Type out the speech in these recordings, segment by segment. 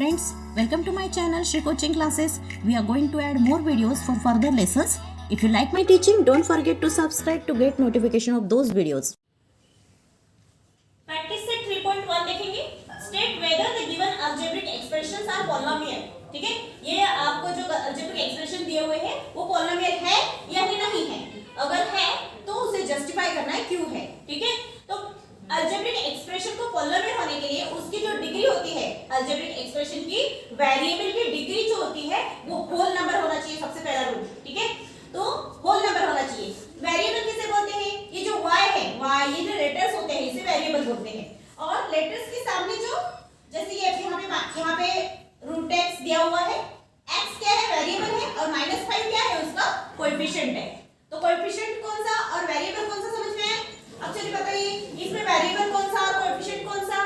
Friends, welcome to my channel Shri Coaching Classes. We are going to add more videos for further lessons. If you like my teaching, don't forget to subscribe to get notification of those videos. Practice से 3.1 देखेंगे. State whether the given algebraic expressions are polynomial. ठीक है, ये आपको जो algebraic expression दिए हुए हैं वो पॉलिनोमियल है या नहीं है. अगर है तो उसे जस्टिफाई करना है क्यों है. ठीक है, तो अलजेब्रिक एक्सप्रेशन को पॉलिनोमियल होने के लिए उसकी जो डिग्री होती है, अलजेब्रिक एक्सप्रेशन की वेरिएबल की डिग्री जो होती है वो होल नंबर होना चाहिए. सबसे पहला रूल. ठीक है, तो होल नंबर होना चाहिए. वेरिएबल किसे बोलते हैं? ये जो y है, y ये जो लेटर्स होते हैं इसे वेरिएबल बोलते हैं. और लेटर्स के सामने जो जैसे ये यहाँ पे रूट x दिया हुआ है, x क्या है? वेरिएबल है और -5 क्या है? उसका कोएफिशिएंट है. तो कोएफिशिएंट कौन सा और वेरिएबल कौन सा समझ में आया? अब चलिए बताइए इसमें वेरिएबल कौन सा और कोएफिशिएंट कौन सा?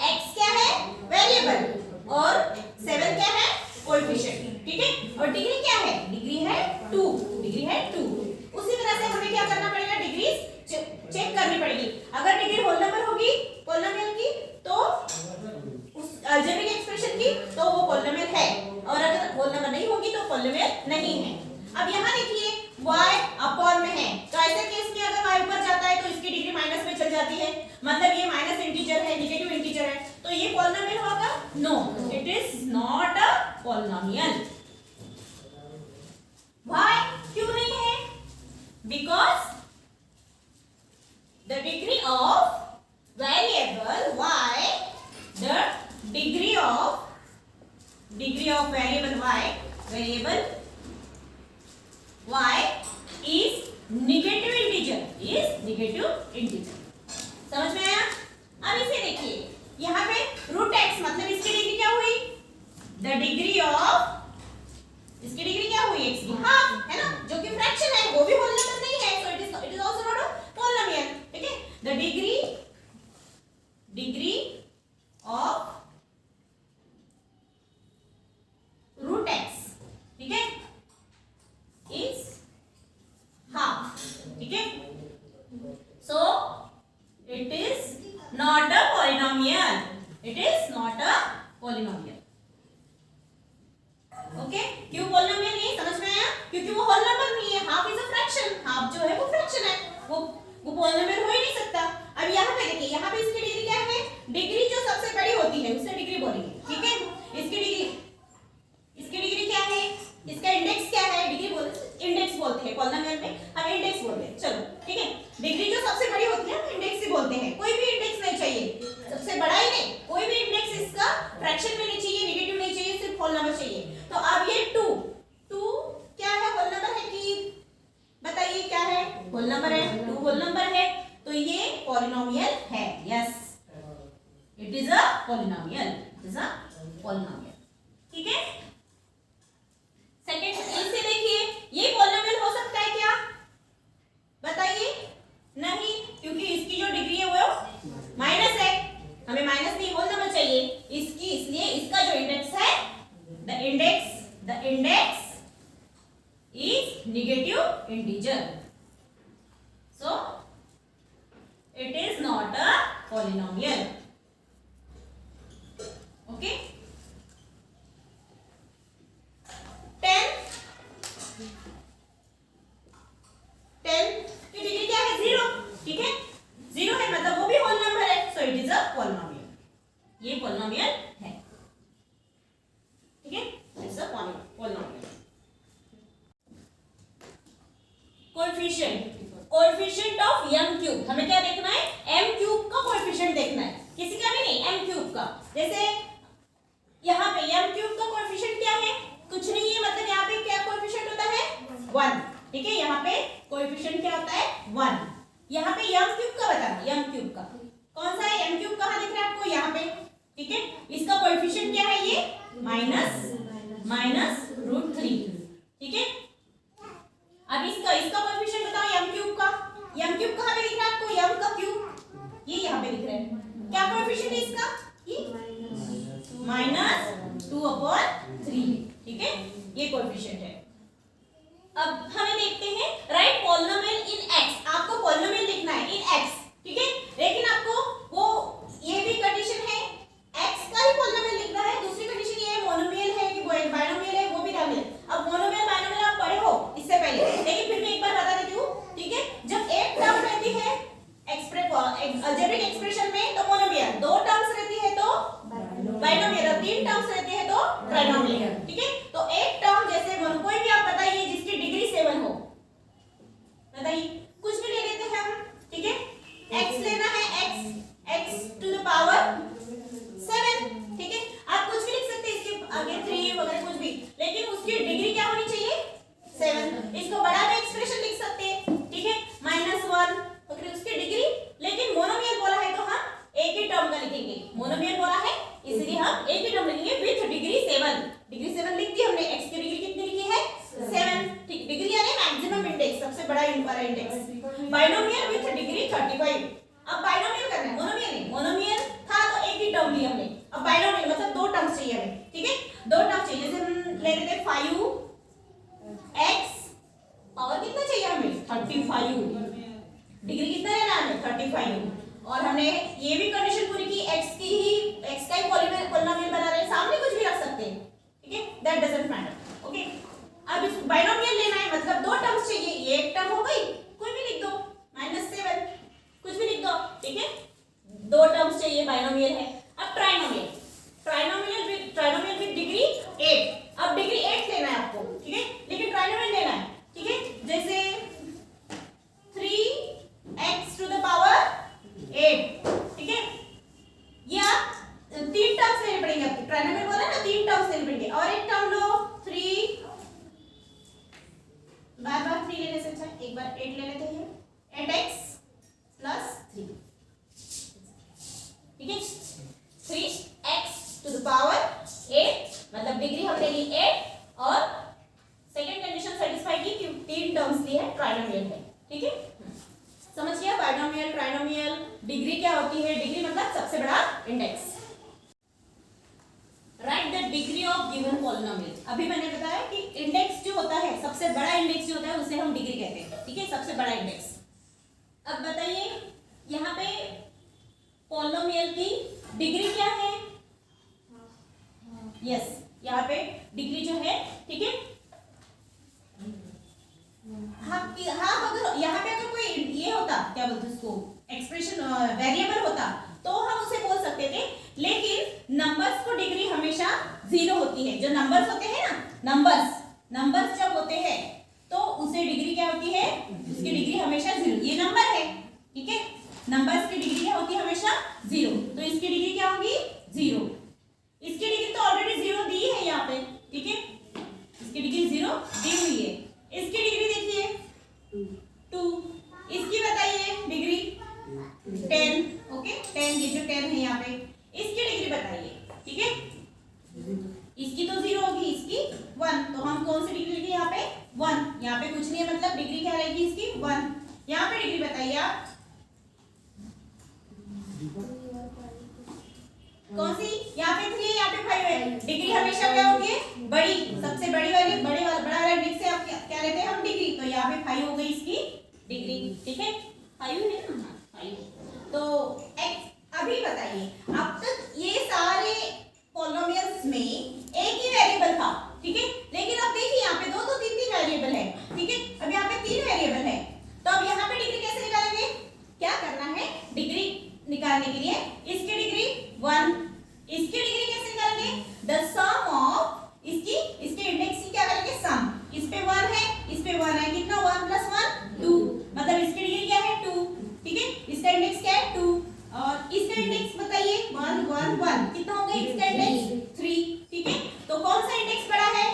x क्या है? वेरिएबल और 7 क्या है? कोएफिशिएंट. ठीक है, और डिग्री क्या है? डिग्री है 2. डिग्री है 2. उसी तरह से हमें क्या करना पड़ेगा? डिग्री चेक करनी पड़ेगी. अगर डिग्री होल नंबर होगी पॉलिनोमियल की तो उस अलजेब्रिक एक्सप्रेशन की तो वो पॉलिनोमियल है, और अगर होल नंबर नहीं होगी तो पॉलिनोमियल नहीं है. अब यहाँ देखिए y अपॉन में है, तो ऐसे केस में अगर y ऊपर जाता है तो इसकी डिग्री माइनस में चल जाती है. मतलब ये माइनस इंटीजर है, नेगेटिव इंटीजर है, तो ये पॉलिनोमियल होगा? No, it is not a polynomial. Why? क्यों नहीं है? Because the degree of variable y, the degree of variable y is negative integer. समझ में आया? अब इसे देखिए, यहाँ पे रूट x मतलब इसकी डिग्री क्या हुई? The degree of इसकी डिग्री क्या हुई? x की हाफ है ना, जो कि फ्रैक्शन है, वो भी होल नंबर नहीं है, so it is also not a polynomial. ठीक है, the degree of root x, ठीक है, is half. ठीक है, so it is not a polynomial. Okay, क्यों पॉलिनोमियल नहीं? समझ में आया? क्योंकि वो होल नंबर नहीं है. Half is a fraction. Half जो है वो फ्रैक्शन है, वो पॉलिनोमियल हो ही नहीं सकता. अब यहाँ पे देखिए, यहाँ पे इसकी डिग्री क्या है? डिग्री जो सबसे बड़ी होती है उसे डिग्री बोलेंगे. ठीक है, इसकी डिग्री क्या है? इसका इंडेक्स क्या है? इंडेक्स बोलते हैं पॉलिनोमियल में, हम इंडेक्स बोलते हैं. चलो ठीक है, डिग्री जो सबसे बड़ी होती है हम इंडेक्स ही बोलते हैं. कोई भी इंडेक्स नहीं चाहिए, सबसे बड़ा ही नहीं, कोई भी इंडेक्स इसका फ्रैक्शन में नहीं चाहिए, नेगेटिव नहीं चाहिए, सिर्फ होल नंबर चाहिए. तो अब ये 2 क्या है? होल नंबर है कि बताइए क्या है? होल नंबर है. 2 होल नंबर है, तो ये पॉलिनोमियल है. Yes, it is a polynomial. ठीक है, सेकंड इसे देखिए, ये पॉलिनोमियल हो सकता है क्या? बताइए. नहीं, क्योंकि इसकी जो डिग्री है वो माइनस है. हमें माइनस नहीं, होल नंबर चाहिए इसकी, इसलिए इसका जो इंडेक्स है, the index is negative integer, so it is not a polynomial. Okay, 10 की डिग्री क्या है? 0. ठीक है, 0 है मतलब वो भी होल नंबर है, so it is a polynomial. ये polynomial है. ठीक है, it's a polynomial. Coefficient of m cube, हमें क्या देखना है? m क्यूब का कोएफिशिएंट देखना है, किसी का भी नहीं, m क्यूब का. जैसे यहाँ पे m क्यूब का कोएफिशिएंट क्या है? कुछ नहीं है, मतलब यहाँ पे क्या कोएफिशिएंट होता है? 1. ठीक है, यहाँ पे कोएफिशिएंट क्या होता है? 1. यहाँ पे m क्यूब का बताना, m क्यूब का कौन सा है? m क्यूब कहाँ दिख रहा है आपको? यहाँ पे. ठीक है, इसका कोएफिशिएंट क्या है? ये माइनस रूट 3. ठीक है, अब इसका कोएफिशिएंट बताओ m क्यूब का. m क्यूब कहाँ पे दिख रहा है आपको? m का क्यूब ये यहाँ पे दिख रहा है. क्या कोएफिशिएंट है इसका? ये -2/3. ठीक है, ये कोएफिशिएंट है. अब हमें देखते हैं, राइट पॉलिनोमियल इन x. आपको पॉलिनोमियल लिखना है इन x. ठीक है, लेकिन आपको वो ये भी कंडीशन है, x का ही पॉलिनोमियल लिखना है, दूसरी ट्राइनोमियल, ठीक है। तो एक टर्म जैसे कोई भी आप बताइए जिसकी डिग्री 7 हो, बताइए, कुछ भी ले लेते हैं हम, ठीक है। x लेना है, x टू द पावर 7, ठीक है। आप कुछ भी लिख सकते हैं इसके आगे 3 वगैरह कुछ भी, लेकिन उसकी डिग्री क्या होनी चाहिए 7। इसको बड़ा में एक्सप्रेशन लिख सकते हैं, ठीक है, -1 अगर उसकी डिग्री। लेकिन मोनोमियल बोला है तो हम एक ही टर्म का लिखेंगे, मोनोमियल बोला है इसलिए हम एक ही टर्म लिखेंगे विथ डिग्री 7। डिग्री 7 लिख दी हमने, x की डिग्री कितनी लिखी है 7, ठीक। डिग्री यानी मैक्सिमम इंडेक्स, सबसे बड़ा इंडेक्स। Binomial with degree 35। अब बाइनोमियल करना है, मोनोमियल नहीं। मोनोमियल था तो एक ही टर्म लिया हमने, अब बाइनोमियल मतलब दो टर्म्स चाहिए हमें, ठीक है, दो टर्म्स चाहिए। जैसे हम ले लेते हैं 5x, पावर कितना चाहिए हमें 35, डिग्री कितना लेना है 35। और हमने ये भी कंडीशन पूरी की x का ही पॉलिनोमियल बना रहे हैं, सामने कुछ भी रख सकते हैं, ठीक है, दैट डजंट मैटर, ओके। अब इस बाइनोमियल लेना है मतलब दो टर्म्स चाहिए, ये एक टर्म हो गई, कोई भी लिख दो, -7 कुछ भी लिख दो, ठीक है, दो टर्म्स चाहिए, बाइनोमियल है। अब ट्राइनोमियल विद डिग्री 8। अब डिग्री 8 लेना है आपको, ठीक है, लेकिन ट्राइनोमियल लेना है, ठीक है। जैसे 3x टू द पावर 8, ठीक है, ये आप 3 टर्म्स लेने पड़ेंगे आपको, ट्राइनोमियल बोला ना 3 टर्म्स लेने पड़ेंगे। और एक टर्म लो 3, बार 3 लेने से अच्छा एक बार 8 ले लेते हैं, 8x प्लस 3, ठीक है, 3x टू द पावर 8 मतलब डिग्री हमने ली 8 और सेकंड कंडीशन सेटिस्फाई की कि 3 टर्म्स ली है, ट्राइनोमियल है, ठीक है। समझ गया, बाइनोमियल ट्राइनोमियल डिग्री क्या होती है, डिग्री मतलब सबसे बड़ा index. Right the degree of given polynomial. अभी मैंने बताया कि इंडेक्स जो होता है, सबसे बड़ा इंडेक्स जो होता है उसे हम डिग्री कहते हैं, ठीक है, सबसे बड़ा इंडेक्स। अब बताइए यहाँ पे पॉलिनोमियल की डिग्री क्या है, यस यहाँ पे डिग्री जो है, ठीक है। हाँ अगर यहाँ पे अगर कोई ये होता, क्या बोलते हैं उसको, एक्सप्रेशन वेरिएबल होता तो हम उसे बोल सकते थे, लेकिन नंबर्स को डिग्री हमेशा 0 होती है। जो नंबर्स होते हैं ना, नंबर्स जब होते हैं तो उसे डिग्री क्या होती है, उसकी डिग्री हमेशा 0। ये नंबर है, ठीक है, नंबर्स की डिग्री क्या होती है हमेशा 0, तो इसकी डिग्री क्या होगी 0। इसकी डिग्री तो ऑलरेडी 0 दी है यहाँ पे, ठीक है, इसकी डिग्री 0 दी हुई है। इसकी डिग्री देखिए 2, इसकी बताइए डिग्री 10, ओके 10, ये जो 10 है यहाँ पे, इसकी डिग्री बताइए, ठीक है। इसकी तो 0 होगी, इसकी 1, तो हम कौन सी डिग्री लिखेंगे यहाँ पे 1, यहाँ पे कुछ नहीं है मतलब डिग्री क्या रहेगी इसकी 1। यहाँ पे डिग्री बताइए आप कौन सी, यहाँ पे 3 है, यहाँ पे 5 है, डिग्री हमेशा क्या होगी बड़ी, सबसे बड़ी वाली बड़ा वाला इंडेक्स से आप क्या लेते हैं हम डिग्री, तो यहाँ पे 5 हो गई इसकी डिग्री, ठीक है, 5 है ना, 5। तो अभी बताइए, अब तक ये सारे पॉलिनोमियल्स में एक ही वेरिएबल था, ठीक है, लेकिन अब देखिए यहाँ पे 2 3 वेरिएबल है, ठीक है, अब यहाँ पे 3 वेरिएबल है, तो अब यहाँ पे डिग्री कैसे निकालेंगे, क्या करना है, डिग्री निकालने के लिए इसकी डिग्री 1, इसकी डिग्री कैसे निकालेंगे, द सम ऑफ इसके इंडेक्स की क्या करेंगे सम, इस पे 1 है, इस पे 1 है, कितना 1 + 1 2, मतलब इसकी डिग्री क्या है 2, ठीक है, इसका इंडेक्स क्या है 2, और इसका इंडेक्स बताइए 1 1 1, कितना हो गया इसका इंडेक्स 3, ठीक है, तो कौन सा इंडेक्स बड़ा है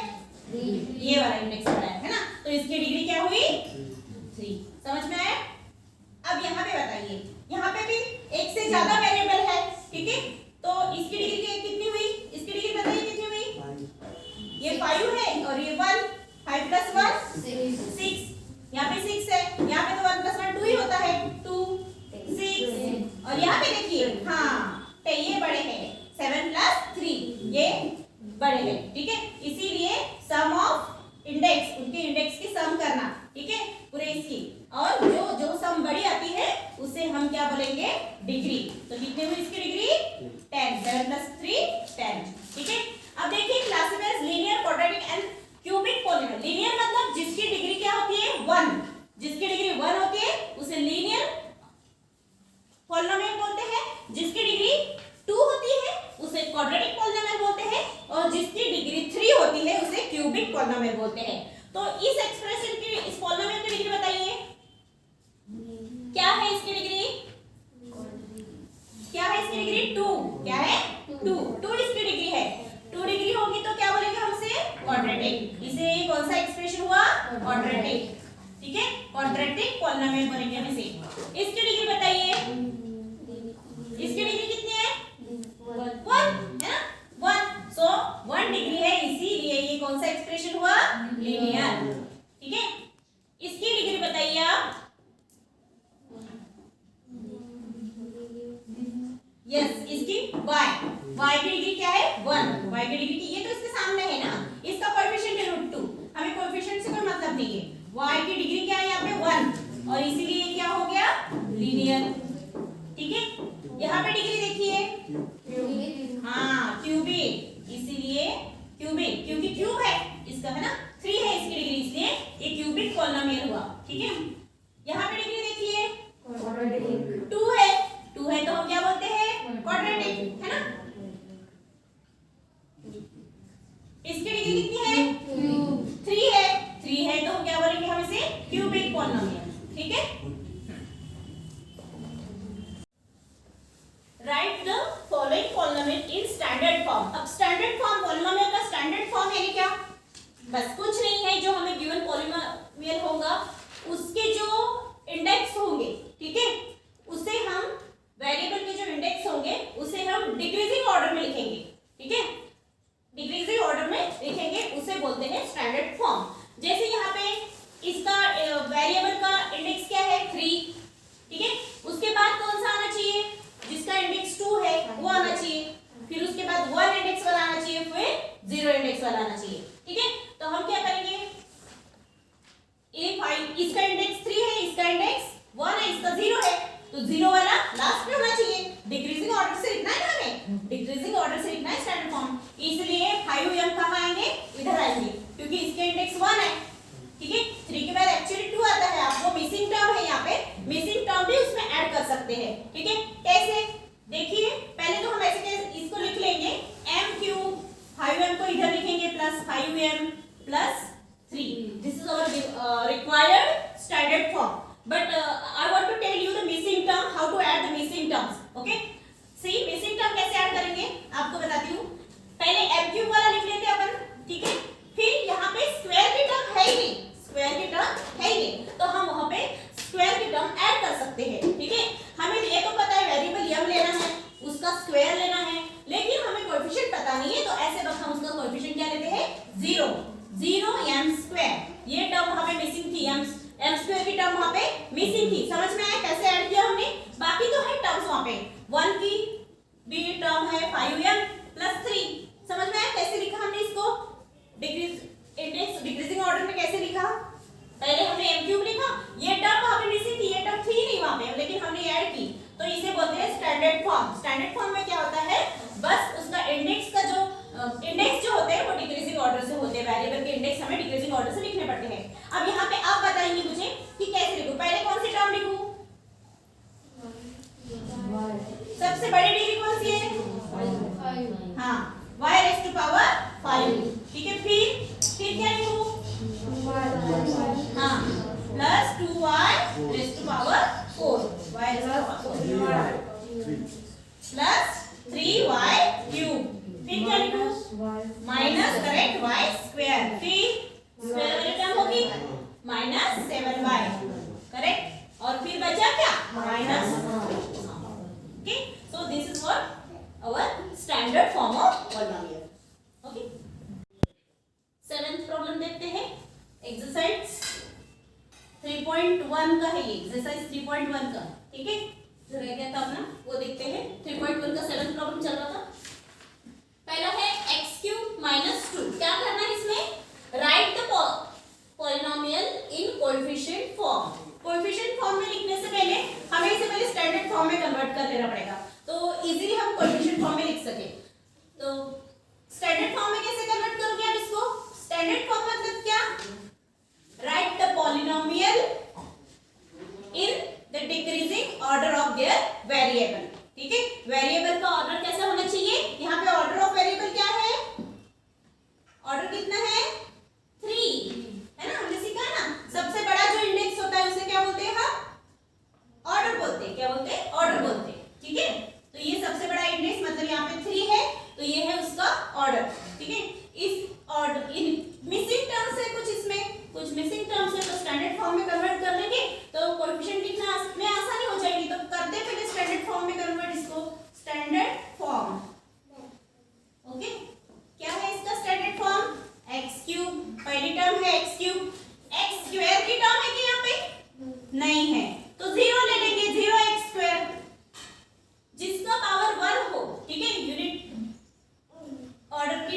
3, ये वाला इंडेक्स बड़ा है ना, तो इसकी डिग्री क्या हुई 3। समझ में आया। अब यहाँ पे बताइए, यहाँ पे भी एक से ज्यादा वेरिएबल है, ठीक है, तो इसकी डिग्री कितनी हुई, इसकी डिग्री बताइए कितनी हुई, ये 5 है और ये 1, 5 + 1 6, यहाँ पे 6 है, यहाँ पे तो 1 + 1 2 ही होता है, 2 6, और यहाँ पे देखिए हाँ ये बड़े हैं, 7 + 3 ये बड़े हैं, ठीक है, इसीलिए सम ऑफ इंडेक्स, उनके इंडेक्स की सम करना, ठीक है, पूरे इसकी, और जो सम बड़ी आती है उसे हम क्या बोलेंगे डिग्री। तो कितनी हुई इसकी डिग्री 10, 7 + 3 10, ठीक है। अब देखिए classifies linear, quadratic and cubic polynomial. Linear मतलब जिसकी डिग्री क्या होती है 1, जिसकी डिग्री 1 होती है उसे लीनियर पॉलिनोमियल बोलते हैं, जिसकी डिग्री 2 होती है उसे क्वाड्रेटिक पॉलिनोमियल बोलते हैं, और जिसकी डिग्री अलजेब्रिक पॉलिनोमियल बोलते हैं। तो इस एक्सप्रेशन की, इस पॉलिनोमियल की डिग्री बताइए, क्या है इसकी डिग्री? क्या है इसकी डिग्री? 2। क्या है? 2 इसकी डिग्री है। 2 डिग्री होगी तो क्या बोलेंगे हम इसे? क्वाड्रेटिक। इसे कौन सा एक्सप्रेशन हुआ? क्वाड्रेटिक। ठीक है, क्वाड्रेटिक पॉलिनोमियल बोलेंगे हम इसे। इसकी डिग्री बताइए, इसकी डिग्री कितनी है? 1 है ना, 1। सो 1 डिग्री है, इसीलिए ये कौन सा एक्सप्रेशन हुआ? लीनियर। ठीक है, इसकी डिग्री बताइए आप। यस, इसकी y की डिग्री क्या है? 1। y की डिग्री ये तो इसके सामने है ना, इसका कोएफिशिएंट है √2, हमें कोएफिशिएंट से कोई मतलब नहीं है। y की डिग्री क्या है यहाँ पे? 1, और इसीलिए ये क्या हो गया? लीनियर। ठीक है, यहाँ पे डिग्री देखिए, हाँ क्यूबिक, इसीलिए क्यूबिक, क्योंकि क्यूब है इसका, है ना, 3 है इसकी डिग्री, इसलिए ये क्यूबिक पॉलिनोमियल हुआ। ठीक है, यहाँ पे डिग्री देखिए, 2 है, 2 है तो हम क्या बोलते हैं? क्वाड्रेटिक, है ना। इसकी डिग्री कितनी है? 3 है, 3 है तो हम क्या बोलेंगे? हम इसे क्यूबिक पॉलिनोमियल। ठीक है, right the following polynomial in standard form. अब स्टैंडर्ड फॉर्म, पॉलिनोमियल का स्टैंडर्ड फॉर्म है क्या? बस कुछ नहीं है, जो हमें गिवन पॉलिनोमियल होगा उसके जो इंडेक्स होंगे, ठीक है, उसे हम, वेरिएबल के जो इंडेक्स होंगे उसे हम डिक्रीजिंग ऑर्डर में लिखेंगे। ठीक है, डिक्रीजिंग ऑर्डर में लिखेंगे, उसे बोलते हैं स्टैंडर्ड फॉर्म। जैसे यहाँ पे इसका वेरिएबल का इंडेक्स क्या है? 3। ठीक है, उसके बाद कौन सा आना चाहिए? जिसका इंडेक्स 2 है वो आना चाहिए, फिर उसके बाद 1 इंडेक्स वाला आना चाहिए, फिर 0 इंडेक्स वाला आना चाहिए। ठीक है, तो हम क्या करेंगे? इसका इंडेक्स 3 है, इसका इंडेक्स 1 है, इसका 0 है, तो 0 वाला लास्ट में होना चाहिए। डिक्रीजिंग ऑर्डर से लिखना है ना हमें, डिक्रीजिंग ऑर्डर से लिखना है स्टैंडर्ड फॉर्म, इसलिए 5m कहाँ आएंगे? इधर आएंगे, क्योंकि इसके इंडेक्स 1 है। ठीक है, 3 के बाद एक्चुअली 2 आता है, आपको मिसिंग टर्म है, यहाँ पे मिसिंग टर्म भी उसमें ऐड कर सकते हैं। ठीक है, कैसे? देखिए, पहले तो हम ऐसे इसको लिख लेंगे, m3, 5m को इधर लिखेंगे, plus 5m plus 3। This is our required standard form, but I want to tell you the missing term, how to add the missing terms. Okay, see missing term कैसे ऐड करेंगे आपको बताती हूँ। पहले m³ वाला लिख लेते हैं अपन, ठीक है, फिर यहाँ पे स्क्वायर की टर्म है ही नहीं, स्क्वायर की टर्म है ही नहीं, तो हम वहाँ पे स्क्वायर की टर्म ऐड कर सकते हैं। ठीक है, हमें ये तो पता है वेरिएबल m लेना है, उसका स्क्वायर लेना है, लेकिन हमें कोएफिशिएंट पता नहीं है, तो ऐसे वक्त हम उसका कोएफिशिएंट क्या लेते हैं? 0 ये टर्म वहाँ पे मिसिंग थी, m² की टर्म वहाँ पे मिसिंग थी। समझ में आया कैसे ऐड किया हमने? बाकी तो है टर्म्स वहाँ पे, 1 की भी टर्म है 5m प्लस 3। समझ में आया कैसे लिखा हमने इसको? डिक्रीजिंग ऑर्डर में कैसे लिखा? पहले हमने m³ लिखा, ये टर्म वहाँ पे मिसिंग थी, ये टर्म थी नहीं वहाँ पे, लेकिन हमने ऐड की, तो इसे बोलते हैं स्टैंडर्ड फॉर्म। स्टैंडर्ड फॉर्म में क्या होता है? बस उसका इंडेक्स का जो इंडेक्स जो होते हैं वो डिक्रीजिंग ऑर्डर से होते हैं, वेरिएबल के इंडेक्स हमें डिक्रीजिंग ऑर्डर से लिखने पड़ते हैं। अब यहाँ पे आप बताएंगे मुझे कि कैसे लिखूं? पहले कौन सी टर्म लिखूं? सबसे बड़ी डिग्री कौन सी है? हाँ, y⁵ 5। ठीक है, फिर क्या लिखूं? हाँ, प्लस 2y⁴ प्लस 3y³ फिर क्या लिखूं? माइनस करेक्ट y², फिर स्क्वायर वाली टर्म होगी माइनस 7y, करेक्ट, और फिर बचा क्या? Minus. Okay, so this is what our standard form of polynomial. Okay, 7th problem देखते हैं। एक्सरसाइज 3.1 का है ये, एक्सरसाइज 3.1 का। ठीक है, जो रह गया था अपना वो देखते हैं। 3.1 का 7th प्रॉब्लम चल रहा था। पहला है x³ - 2। क्या करना है इसमें? Right the polynomial in coefficient form. Coefficient form में लिखने से पहले हमें इसे पहले स्टैंडर्ड फॉर्म में कन्वर्ट कर लेना पड़ेगा, तो इजीली हम कोएफिशिएंट फॉर्म में लिख सके। तो स्टैंडर्ड फॉर्म में कैसे कन्वर्ट करोगे आप इसको? स्टैंडर्ड फॉर्म मतलब क्या? Right the polynomial in the decreasing order of their variable. ठीक है, वेरिएबल का ऑर्डर कैसा होना चाहिए? यहाँ पे ऑर्डर ऑफ वेरिएबल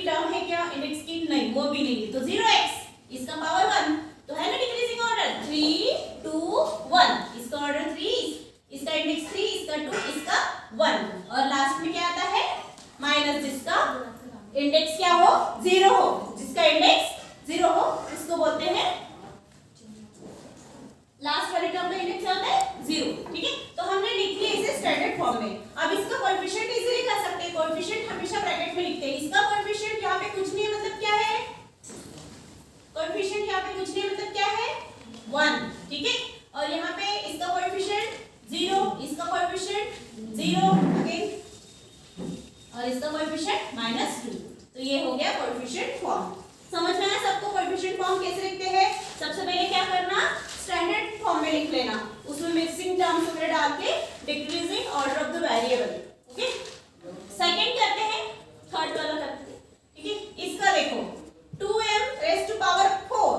टर्म है क्या इंडेक्स की? नहीं, वो भी नहीं है। तो 0x इसका पावर 1 तो है ना डिक्रीजिंग ऑर्डर 3 2 1, इसका ऑर्डर 3, इसका इंडेक्स 3, इसका 2, इसका 1 और लास्ट में क्या आता है माइनस, जिसका इंडेक्स क्या हो 0 हो, जिसका इंडेक्स 0 हो उसको बोलते हैं लास्ट वाले टर्म का इंडेक्स क्या होता है 0। ठीक है, तो हमने लिख लिया इसे स्टैंडर्ड फॉर्म में। अब इसका कोएफिशिएंट इजीली कर सकते हैं, कोएफिशिएंट हमेशा ब्रैकेट में लिखते हैं। इसका कोएफिशिएंट यहाँ पे कुछ नहीं है, मतलब क्या है, कोएफिशिएंट यहाँ पे कुछ नहीं है मतलब क्या है 1। ठीक है, और यहाँ पे इसका कोएफिशिएंट 0, इसका कोएफिशिएंट 0 अगेन और इसका कोएफिशिएंट -2। तो ये हो गया कोएफिशिएंट फॉर्म। समझ में आया सबको कोएफिशिएंट फॉर्म कैसे लिखते हैं? सबसे पहले क्या करना, स्टैंडर्ड फॉर्म में लिख लेना, उसमें मिक्सिंग टर्म्स वगैरह डाल के decreasing order of the variable. Okay, second करते हैं, थर्ड वाला करते हैं। ठीक है, इसका देखो 2m रेज़ टू पावर 4,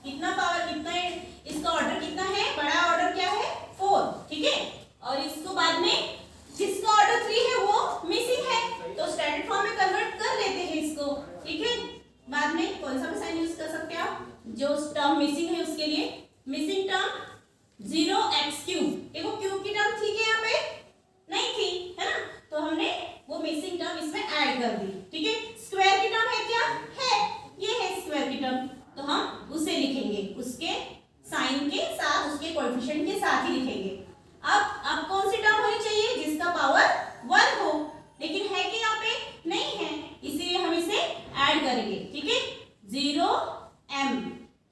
कितना पावर, कितना है इसका ऑर्डर, कितना है बड़ा ऑर्डर क्या है 4। ठीक है, और इसको बाद में जिसका ऑर्डर 3 है वो मिसिंग है, तो स्टैंडर्ड फॉर्म में कन्वर्ट कर लेते हैं इसको। ठीक है, बाद में कौन सा भी साइन यूज कर सकते हैं आप, जो टर्म मिसिंग है उसके लिए मिसिंग टर्म 0x3। देखो क्यूब की टर्म थी क्या यहाँ पे? नहीं थी, है ना, तो हमने वो मिसिंग टर्म इसमें ऐड कर दी। ठीक है, स्क्वायर की टर्म है क्या? है, ये है स्क्वायर की टर्म, तो हम उसे लिखेंगे उसके साइन के साथ, उसके कोएफिशिएंट के साथ ही लिखेंगे। अब कौन सी टर्म होनी चाहिए? जिसका पावर 1 हो, लेकिन है कि यहाँ पे नहीं है, इसीलिए हम इसे ऐड करेंगे। ठीक है, 0m।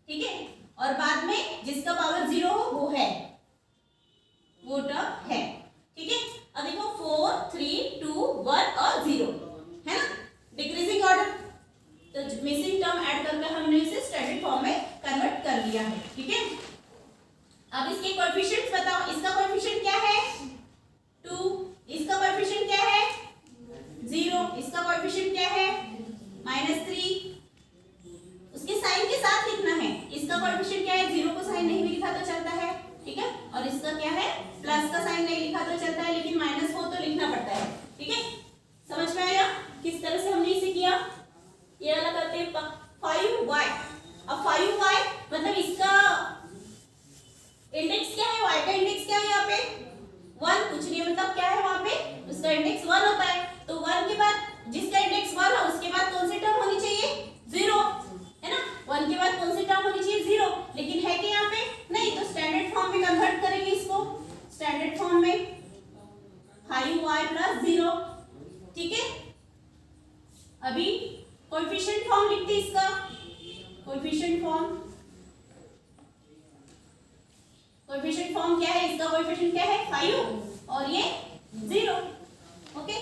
ठीक है, और बाद में जिसका पावर 0 हो वो है, वो टर्म है। ठीक है, अब देखो 4 3 2 1 और 0 है ना, डिक्रीजिंग ऑर्डर, तो मिसिंग टर्म ऐड करके हमने इसे स्टैंडर्ड फॉर्म में कन्वर्ट कर लिया है। ठीक है, अब इसके कोएफिशिएंट्स बताओ। इसका कोएफिशिएंट क्या है 2, इसका कोएफिशिएंट क्या है 0, इसका कोएफिशिएंट क्या है -3, उसके साइन के साथ लिखना है। इसका कोएफिशिएंट क्या है, 0 को साइन नहीं भी लिखा तो चलता है। ठीक है, और इसका क्या है प्लस का साइन नहीं लिखा तो चलता है, लेकिन माइनस हो तो लिखना पड़ता है। ठीक है, समझ में आया किस तरह से हमने इसे किया? ये वाला करते हैं 5y। अब 5y मतलब इसका इंडेक्स क्या है, y का इंडेक्स क्या है यहाँ पे 1, कुछ नहीं मतलब क्या है वहां पे उसका इंडेक्स 1 होता है, तो 1 के बाद जिसका इंडेक्स 1 है उसके बाद कौन सी टर्म होनी चाहिए 0, है ना, 1 के बाद कौन सी टर्म होनी चाहिए 0, लेकिन है कि यहाँ पे नहीं, तो स्टैंडर्ड फॉर्म में कन्वर्ट करेंगे इसको, स्टैंडर्ड फॉर्म में 5y + 0। ठीक है, अभी कोएफिशिएंट फॉर्म लिखते हैं इसका, कोएफिशिएंट फॉर्म, कोएफिशिएंट फॉर्म क्या है, इसका कोएफिशिएंट क्या है 5 और ये 0। ओके,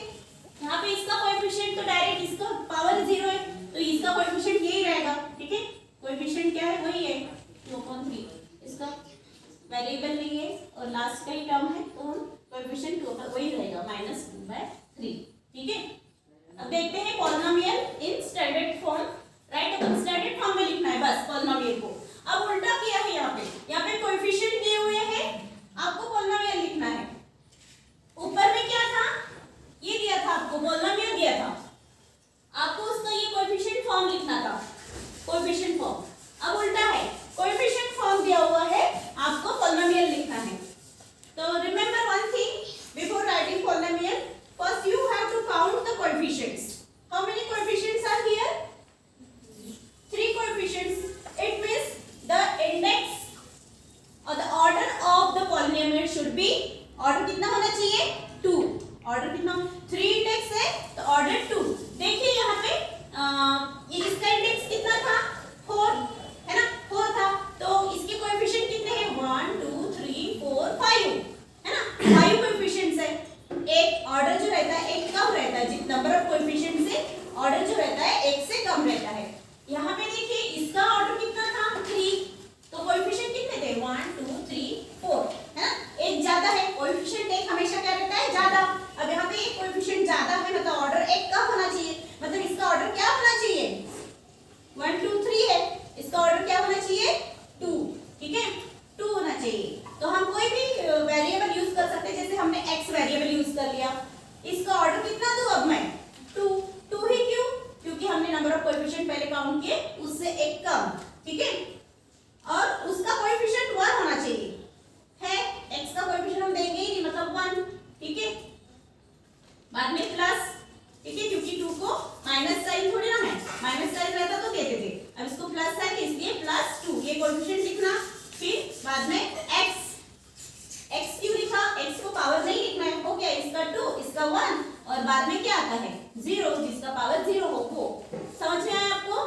यहाँ पे इसका कोएफिशिएंट तो डायरेक्ट इसका पावर 0 है, तो इसका कोएफिशिएंट यही रहेगा। ठीक है, कोएफिशिएंट क्या है वही है 2/3, इसका वेरिएबल नहीं है और लास्ट का ही टर्म है, तो हम कोएफिशिएंट टोटल वही रहेगा -2/3। ठीक है, अब देखते हैं polynomial in standard form. Right, अब स्टैंडर्ड फॉर्म में लिखना है बस पॉलिनोमियल को। अब उल्टा किया है, यहाँ पे कोएफिशिएंट दिए हुए हैं, आपको पॉलिनोमियल लिखना है। ऊपर में क्या था, ये दिया था आपको पॉलिनोमियल दिया था, आपको उसका ये कोएफिशिएंट फॉर्म लिखना था, कोएफिशिएंट फॉर्म। अब उल्टा है, कोएफिशिएंट फॉर्म दिया हुआ है, आपको पॉलिनोमियल लिखना है। तो remember one thing, before writing polynomial, first you have to count the coefficients. How many coefficients are here? Of coefficient पहले काउंट किए उससे एक कम, ठीक है, और उसका कोएफिशिएंट 1 होना चाहिए है। x का कोएफिशिएंट हम देंगे ही नहीं, मतलब 1, ठीक है। बाद में प्लस, ठीक है, क्योंकि 2 को माइनस साइन थोड़ी ना है, माइनस साइन रहता तो कहते थे, अब इसको प्लस साइन इसलिए +2, ये कोएफिशिएंट लिखना। फिर बाद में x क्यों लिखा, x को पावर नहीं लिखना है, हो गया इसका 2, इसका 1, और बाद में क्या आता है 0, जिसका पावर 0 हो वो। समझ में आया आपको,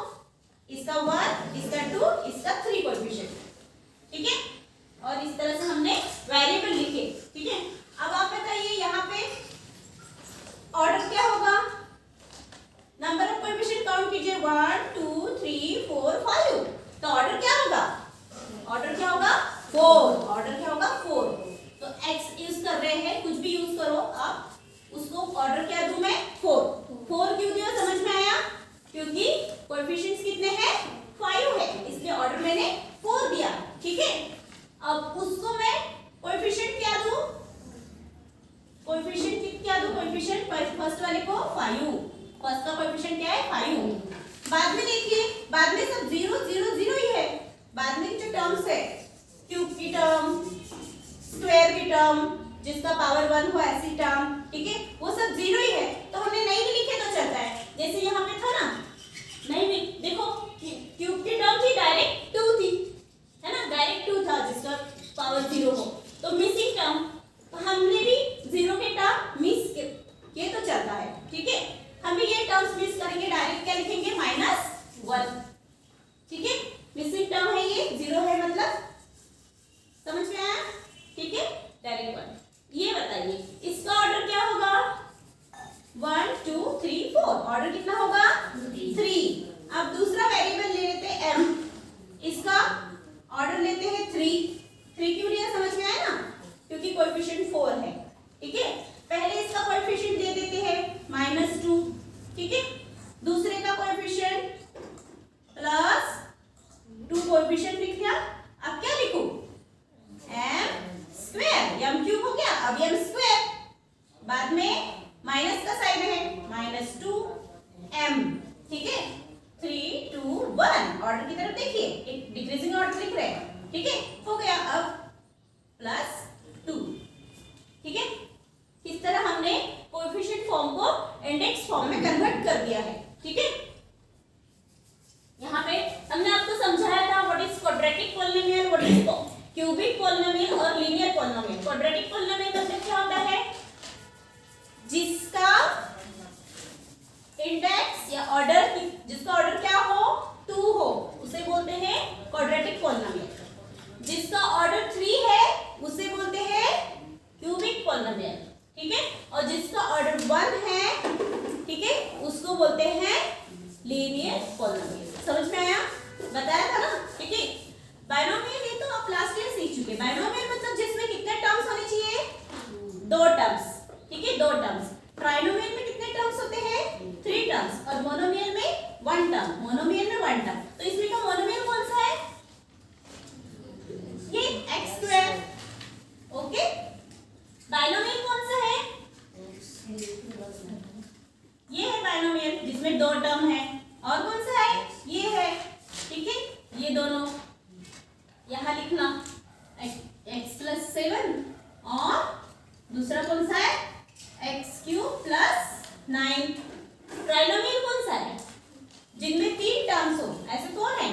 इसका 1, इसका 2, इसका 3 कोएफिशिएंट, ठीक है। और इस तरह से हमने वेरिएबल लिखे, ठीक है। अब आप बताइए यहाँ पे ऑर्डर क्या होगा, नंबर ऑफ कोएफिशिएंट काउंट कीजिए 1 2 3 4 5, तो ऑर्डर क्या होगा, ऑर्डर क्या होगा 4, ऑर्डर क्या होगा 4। तो x यूज कर रहे हैं, कुछ भी यूज करो आप, उसको ऑर्डर क्या दूं मैं 4 क्यों दिया, समझ में आया, क्योंकि कोएफिशिएंट्स कितने हैं 5 है, इसलिए ऑर्डर मैंने 4 दिया, ठीक है। अब उसको मैं कोएफिशिएंट क्या दूं, कोएफिशिएंट क्या दूं, कोएफिशिएंट फर्स्ट वाले को 5, फर्स्ट का कोएफिशिएंट क्या है 5। बाद में देखिए, बाद में सब 0 0 0 ही है, बाद में जो टर्म्स है क्यूब की टर्म, स्क्वायर की टर्म, जिसका पावर 1 हो ऐसी टर्म, ठीक है, वो सब 0 ही है, तो हमने नहीं भी लिखे तो चलता है। जैसे यहाँ पे था ना, नहीं भी देखो क्यूब की टर्म थी डायरेक्ट 2 थी, है ना, डायरेक्ट 2 था जिसका पावर 0 हो, तो मिसिंग टर्म, तो हमने भी 0 के टर्म मिस किए तो चलता है, ठीक है। हम भी ये टर्म्स मिस करेंगे, डायरेक्ट क्या लिखेंगे -1, ठीक है, मिसिंग टर्म है ये 0 है मतलब, समझ में आया, ठीक है, डायरेक्ट 1। ये बताइए इसका ऑर्डर क्या होगा 1 2 3 4, ऑर्डर कितना होगा 3। अब दूसरा वेरिएबल ले लेते हैं m, इसका ऑर्डर लेते हैं 3 क्यों लिया, समझ में आया ना, क्योंकि कोएफिशिएंट 4 है, ठीक है। पहले इसका कोएफिशिएंट दे देते हैं -2, ठीक है, दूसरे का कोएफिशिएंट +2 कोएफिशिएंट लिख दिया। अब क्या लिखूं m², m क्यूब हो गया, अब m², बाद में माइनस का साइन है -2m, ठीक है, 3 2 1, ऑर्डर की तरफ देखिए, एक डिक्रीजिंग ऑर्डर लिख रहे हैं, ठीक है, हो गया। अब +2, ठीक है, इस तरह हमने कोएफिशिएंट फॉर्म को इंडेक्स फॉर्म में कन्वर्ट कर दिया है, ठीक है। यहाँ पे हमने आपको समझाया था what is quadratic polynomial, what is cubic polynomial और लीनियर पॉलिनोमियल। क्वाड्रेटिक पॉलिनोमियल मतलब क्या होता है, जिसका इंडेक्स या ऑर्डर, जिसका ऑर्डर क्या हो 2 हो, उसे बोलते हैं क्वाड्रेटिक पॉलिनोमियल। जिसका ऑर्डर 3 है उसे बोलते हैं क्यूबिक पॉलिनोमियल, ठीक है, और जिसका ऑर्डर 1 है, ठीक है, उसको बोलते हैं लीनियर पॉलिनोमियल। समझ में आया, बताया था ना, ठीक है। बाइनोमियल ये तो आप लास्ट ईयर सीख चुके, बाइनोमियल मतलब जिसमें कितने टर्म्स होने चाहिए 2 टर्म्स, ठीक है, 2 टर्म्स। ट्राइनोमियल में कितने टर्म्स होते हैं 3 टर्म्स, और मोनोमियल में 1 टर्म, मोनोमियल में 1 टर्म। तो इसमें का मोनोमियल कौन सा है, ये x², ओके। बाइनोमियल कौन सा है, ये है बाइनोमियल जिसमें 2 टर्म है, और कौन सा है ये है, ठीक है, ये दोनों यहाँ लिखना x+7, और दूसरा कौन सा है x³ + 9। ट्राइनोमियल कौन सा है, जिनमें 3 टर्म्स हो, ऐसे कौन है,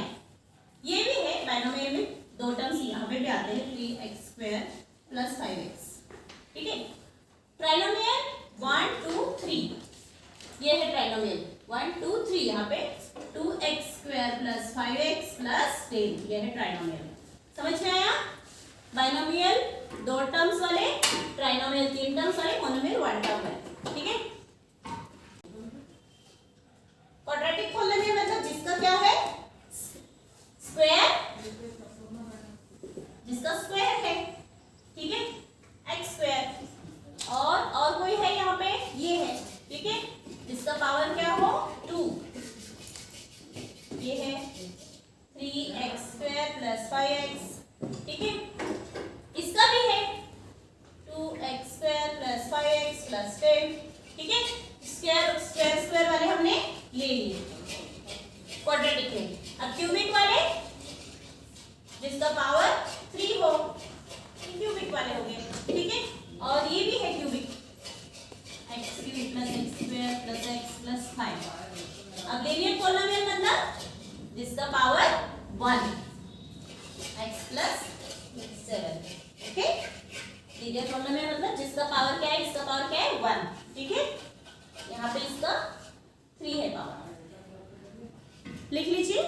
ये भी है बाइनोमियल में 2 टर्म्स यहाँ पे भी आते हैं, 3x² + 5x, ठीक है। ट्राइनोमियल 1 2 3, ये है ट्राइनोमियल 1 2 3, यहाँ पे 2x² + 5x + 10, ये है ट्राइनोमियल। समझ में आया, बाइनोमियल 2 टर्म्स वाले, ट्राइनोमियल 3 टर्म्स वाले, मोनोमियल 1 टर्म वाले, ठीक है। क्वाड्रेटिक पॉलिनोमियल मतलब जिसका क्या है स्क्वायर, जिसका स्क्वायर है, ठीक है, x², और कोई है यहाँ पे ये है, ठीक है, जिसका पावर क्या हो 2, ये है 3x² + 5x, ठीक है, इसका भी है 2x² + 5x + 10, ठीक है। क्वाड्रेटिक में। अब क्यूबिक वाले जिसका पावर 3 हो, क्यूबिक वाले हो गए, ठीक है। और ये भी है cubic, x cube plus x square plus x plus 5। अब लीनियर पॉलिनोमियल मतलब जिसका power 1, x plus 7, okay. Linear polynomial मतलब जिसका पावर क्या है, इसका पावर क्या है 1, ठीक है। यहाँ पे इसका 3 है पावर, लिख लीजिए।